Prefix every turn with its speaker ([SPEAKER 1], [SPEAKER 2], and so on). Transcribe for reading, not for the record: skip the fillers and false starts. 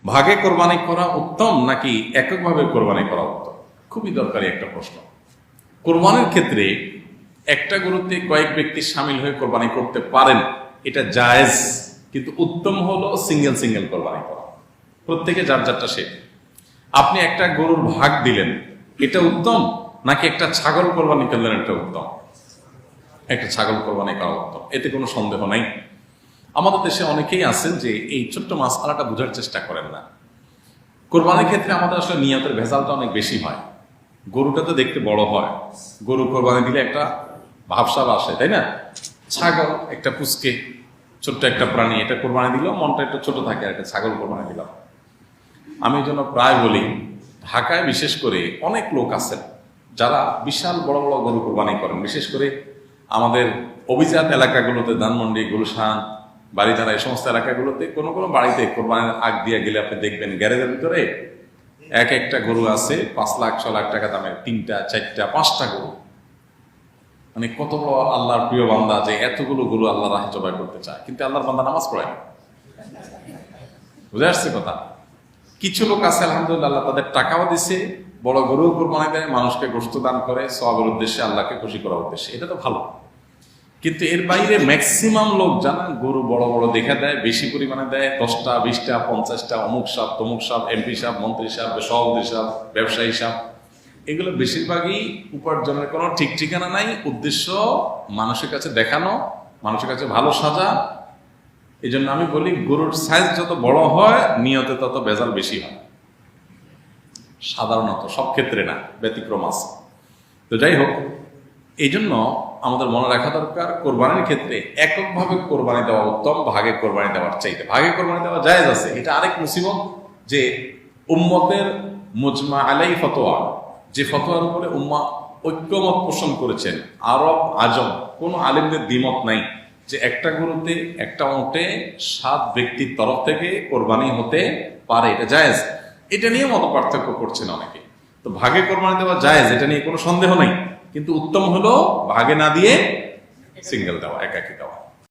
[SPEAKER 1] ভাগে কোরবানি করা উত্তম নাকি এককভাবে কোরবানি করা উত্তম? খুবই দরকারি একটা প্রশ্ন। কোরবানির ক্ষেত্রে একটা গরুতে কয়েক ব্যক্তি সামিল হয়ে কোরবানি করতে পারেন, এটা জায়েজ, কিন্তু উত্তম হলো সিঙ্গেল সিঙ্গেল কোরবানি করা, প্রত্যেকে যার যারটা সে। আপনি একটা গরুর ভাগ দিলেন, এটা উত্তম নাকি একটা ছাগল কোরবানি করলেন এটা উত্তম? একটা ছাগল কোরবানি করা উত্তম, এতে কোনো সন্দেহ নাই। আমাদের দেশে অনেকেই আছেন যে এই ছোট্ট মাসআলাটা বোঝার চেষ্টা করেন না। কোরবানির ক্ষেত্রে আমাদের আসলে নিয়তের ভেজালটা অনেক বেশি হয়। গরুটা তো দেখতে বড় হয়, গরু কোরবানি দিলে একটা ভাবসাব আসে, তাই না? ছাগল একটা পুচকে ছোট্ট একটা প্রাণী, এটা কোরবানি দিলেও মনটা একটু ছোট থাকে, আর একটা ছাগল কোরবানি দিলাম। আমি এই জন্য প্রায় বলি, ঢাকায় বিশেষ করে অনেক লোক আছেন যারা বিশাল বড় বড় গরু কোরবানি করেন, বিশেষ করে আমাদের অভিজাত এলাকাগুলোতে, ধানমন্ডি, গুলশান, বাড়িধারা, এই সমস্ত এলাকাগুলোতে কোনো কোনো বাড়িতে কোরবানির আগ দিয়ে গেলে আপনি দেখবেন গ্যারেজের ভিতরে এক একটা গরু আছে 5 লাখ 6 লাখ টাকা দামের, 3টা 4টা 5টা গরু। মানে কত বড় আল্লাহর প্রিয় বান্দা যে এতগুলো গরু আল্লাহ রাহে জবাই করতে চায়, কিন্তু আল্লাহর বান্দা নামাজ পড়ে না। বুঝে আসছে কথা? কিছু লোক আছে আলহামদুলিল্লাহ, আল্লাহ তাদের টাকাও দিছে, বড় গরু কোরবানি দেয়, মানুষকে গোশত দান করে সওয়াবের উদ্দেশ্যে, আল্লাহকে খুশি করার উদ্দেশ্যে, এটা তো ভালো। কিন্তু এর বাইরে ম্যাক্সিমাম লোক জানা গরু বড় বড় দেখে দেয়, বেশি পরিমাণে দেয়, 10টা 20টা 50টা, অমুক সাপ তমুক সাপ, এমপি সাপ, মন্ত্রী সাপ, সভাপতি সাপ, ব্যবসায়ী সাপ। এগুলো বেশিরভাগই উপার্জনের কোনো ঠিক ঠিকানা নাই, উদ্দেশ্য মানুষের কাছে দেখানো, মানুষের কাছে ভালো সাজা। এই জন্য আমি বলি, গরুর সাইজ যত বড় হয় নিয়তে তত ভেজাল বেশি হয়, সাধারণত, সব ক্ষেত্রে না, ব্যতিক্রম আছে। তো যাই হোক, এই জন্য আমাদের মনে রাখা দরকার, কোরবানির ক্ষেত্রে এককভাবে কোরবানি দেওয়া উত্তম ভাগে কোরবানি দেওয়ার চাইতে। ভাগে কোরবানি দেওয়া জায়েজ আছে, এটা আরেক মুসিবত যে উম্মতের মুজমা আলাই ফতোয়া, যে ফতোয়ার উপরে উম্মা ঐক্যমত পোষণ করেছেন, আরব আজম, কোনো আলেমদের দ্বিমত নাই যে একটা গরুতে একটা উটে 7 ব্যক্তির তরফ থেকে কোরবানি হতে পারে, এটা জায়েজ। এটা নিয়ে মত পার্থক্য করছেন অনেকে। তো ভাগে কোরবানি দেওয়া জায়েজ, এটা নিয়ে কোনো সন্দেহ নাই, কিন্তু উত্তম হলো ভাগে না দিয়ে সিঙ্গেল দেওয়া, একাকি দেওয়া।